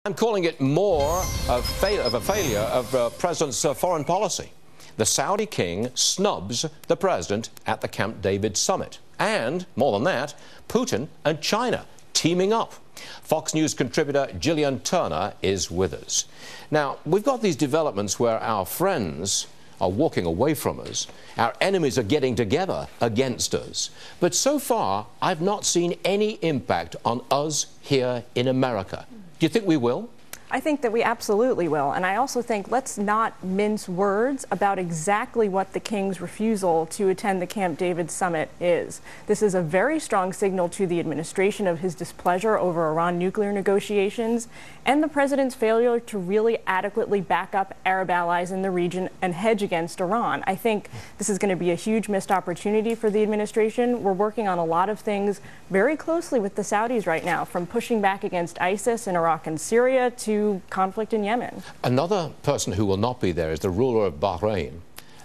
I'm calling it more of a failure of the president's foreign policy. The Saudi king snubs the president at the Camp David summit. And, more than that, Putin and China teaming up. Fox News contributor Gillian Turner is with us. Now, we've got these developments where our friends are walking away from us. Our enemies are getting together against us. But so far, I've not seen any impact on us here in America. Do you think we will? I think that we absolutely will. And I also think let's not mince words about exactly what the king's refusal to attend the Camp David summit is. This is a very strong signal to the administration of his displeasure over Iran nuclear negotiations and the president's failure to really adequately back up Arab allies in the region and hedge against Iran. I think this is going to be a huge missed opportunity for the administration. We're working on a lot of things very closely with the Saudis right now, from pushing back against ISIS in Iraq and Syria to conflict in Yemen. Another person who will not be there is the ruler of Bahrain.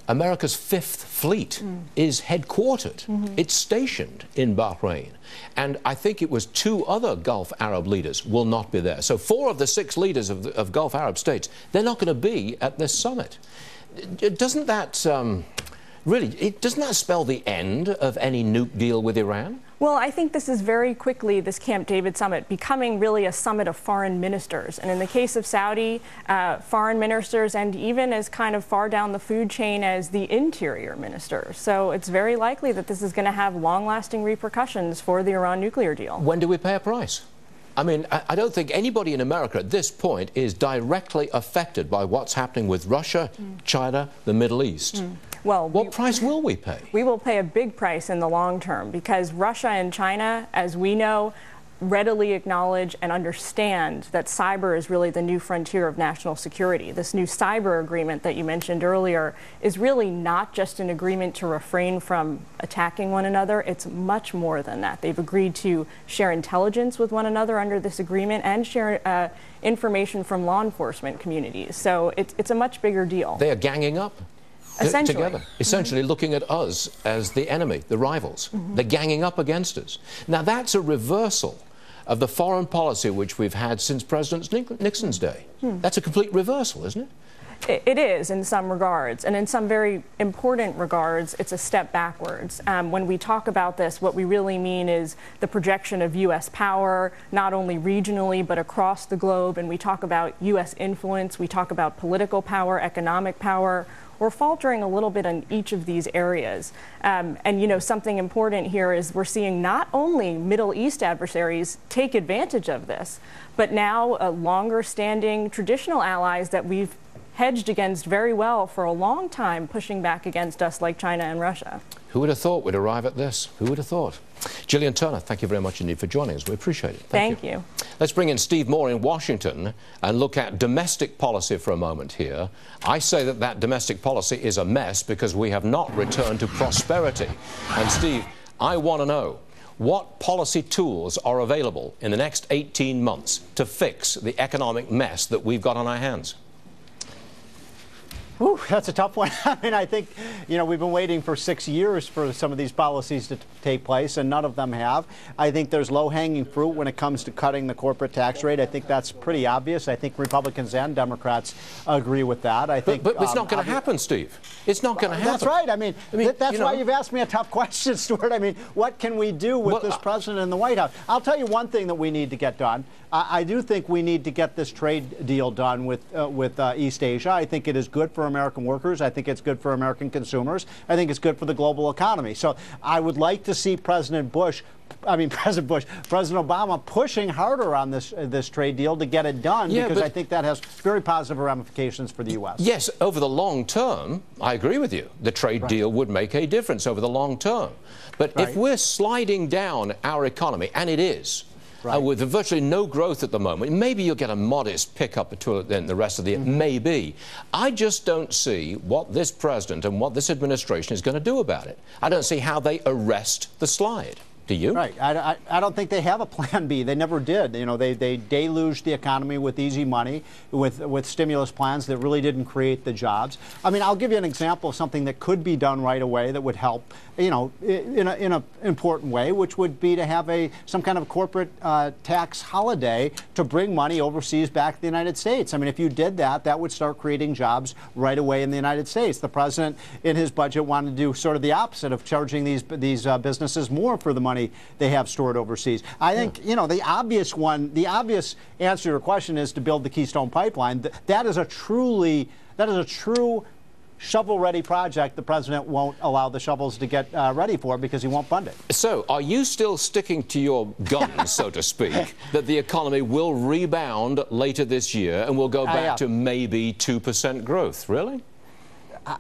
America's Fifth Fleet is headquartered. It's stationed in Bahrain. And I think it was 2 other Gulf Arab leaders will not be there. So 4 of the 6 leaders of Gulf Arab states, they're not going to be at this summit. Doesn't that doesn't that spell the end of any nuke deal with Iran? Well, I think this is very quickly, this Camp David summit, becoming really a summit of foreign ministers. And in the case of Saudi, foreign ministers, and even as kind of far down the food chain as the interior minister. So it's very likely that this is going to have long-lasting repercussions for the Iran nuclear deal. When do we pay a price? I mean, I don't think anybody in America at this point is directly affected by what's happening with Russia, China, the Middle East. Well, what price will we pay? We will pay a big price in the long term, because Russia and China, as we know, readily acknowledge and understand that cyber is really the new frontier of national security. This new cyber agreement that you mentioned earlier is really not just an agreement to refrain from attacking one another. It's much more than that. They've agreed to share intelligence with one another under this agreement and share information from law enforcement communities. So it's a much bigger deal. They are ganging up. Essentially. Together, essentially looking at us as the enemy, the rivals. They're ganging up against us. Now, that's a reversal of the foreign policy which we've had since President Nixon's day. That's a complete reversal, isn't it? It is in some regards, and in some very important regards, it's a step backwards. When we talk about this, what we really mean is the projection of U.S. power, not only regionally, but across the globe. And we talk about U.S. influence, we talk about political power, economic power. We're faltering a little bit in each of these areas. And, you know, something important here is we're seeing not only Middle East adversaries take advantage of this, but now longer-standing traditional allies that we've hedged against very well for a long time, pushing back against us, like China and Russia. Who would have thought we'd arrive at this? Who would have thought? Gillian Turner, thank you very much indeed for joining us. We appreciate it. Thank you. Let's bring in Steve Moore in Washington and look at domestic policy for a moment here. I say that that domestic policy is a mess because we have not returned to prosperity. And Steve, I want to know, what policy tools are available in the next 18 months to fix the economic mess that we've got on our hands? Ooh, that's a tough one. I mean, I think, you know, we've been waiting for 6 years for some of these policies to take place, and none of them have. I think there's low-hanging fruit when it comes to cutting the corporate tax rate. I think that's pretty obvious. I think Republicans and Democrats agree with that. I think, but it's not going to happen, Steve. It's not going to happen. That's right. I mean that's why you've asked me a tough question, Stuart. I mean, what can we do with this president in the White House? I'll tell you one thing that we need to get done. I do think we need to get this trade deal done with East Asia. I think it is good for American workers. I think it's good for American consumers. I think it's good for the global economy. So I would like to see President Obama pushing harder on this trade deal to get it done, because I think that has very positive ramifications for the U.S. Yes, over the long term, I agree with you. The trade deal would make a difference over the long term. But if we're sliding down our economy, and it is, with virtually no growth at the moment, maybe you'll get a modest pickup in the rest of the year, maybe. I just don't see what this president and what this administration is going to do about it. I don't see how they arrest the slide. Do you? Right. I don't think they have a plan B. They never did. You know, they deluged the economy with easy money, with stimulus plans that really didn't create the jobs. I mean, I'll give you an example of something that could be done right away that would help, you know, in an important way, which would be to have some kind of corporate tax holiday to bring money overseas back to the United States. I mean, if you did that, that would start creating jobs right away in the United States. The president, in his budget, wanted to do sort of the opposite of charging these businesses more for the money they have stored overseas. I think, you know, the obvious answer to your question is to build the Keystone Pipeline. That is a true shovel-ready project the president won't allow the shovels to get ready for because he won't fund it. So are you still sticking to your guns, so to speak, that the economy will rebound later this year and we'll go back to maybe 2% growth? Really?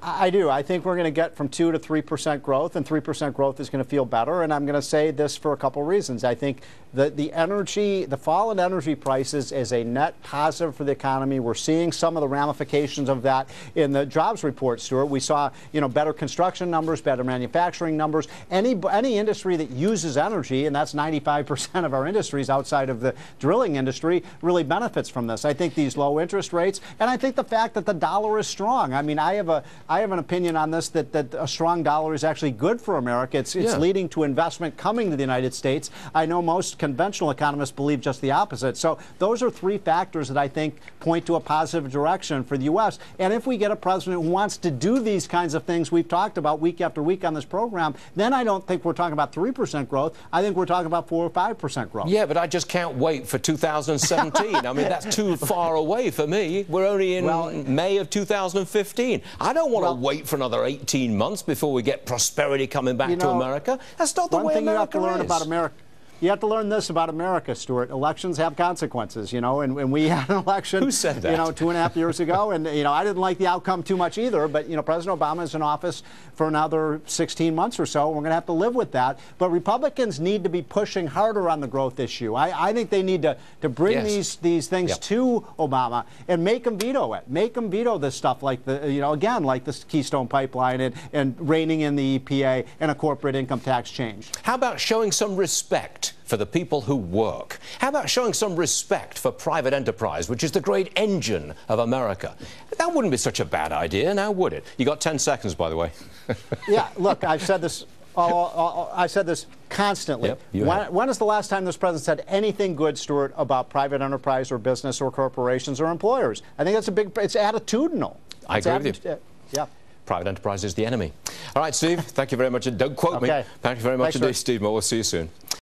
I do. I think we're going to get from 2 to 3% growth, and 3% growth is going to feel better. And I'm going to say this for a couple of reasons. I think that the fall in energy prices is a net positive for the economy. We're seeing some of the ramifications of that in the jobs report, Stuart. We saw, you know, better construction numbers, better manufacturing numbers. Any industry that uses energy, and that's 95% of our industries outside of the drilling industry, really benefits from this. I think these low interest rates, and I think the fact that the dollar is strong. I mean, I have an opinion on this that a strong dollar is actually good for America. It's leading to investment coming to the United States. I know most conventional economists believe just the opposite. So those are three factors that I think point to a positive direction for the U.S. And if we get a president who wants to do these kinds of things we've talked about week after week on this program, then I don't think we're talking about 3% growth. I think we're talking about 4 or 5% growth. Yeah, but I just can't wait for 2017. I mean, that's too far away for me. We're only in May of 2015. I don't want to wait for another 18 months before we get prosperity coming back to America. That's not the way America is. One thing you have to learn about America. You have to learn this about America, Stuart. Elections have consequences, you know, and we had an election, who said that? You know, 2.5 years ago, and, you know, I didn't like the outcome too much either, but, you know, President Obama is in office for another 16 months or so. We're going to have to live with that. But Republicans need to be pushing harder on the growth issue. I think they need to bring these things to Obama and make him veto it. Make him veto this stuff like like the Keystone Pipeline and reining in the EPA and a corporate income tax change. How about showing some respect for the people who work? How about showing some respect for private enterprise, which is the great engine of America? That wouldn't be such a bad idea, now would it? You got 10 seconds, by the way. Yeah, look, I've said this. I said this constantly. Yep, when is the last time this president said anything good, Stuart, about private enterprise or business or corporations or employers? I think that's it's attitudinal. I agree with you. Yeah. Private enterprise is the enemy. All right, Steve, thank you very much. Don't quote me. Thank you very much indeed, Steve Moore. We'll see you soon.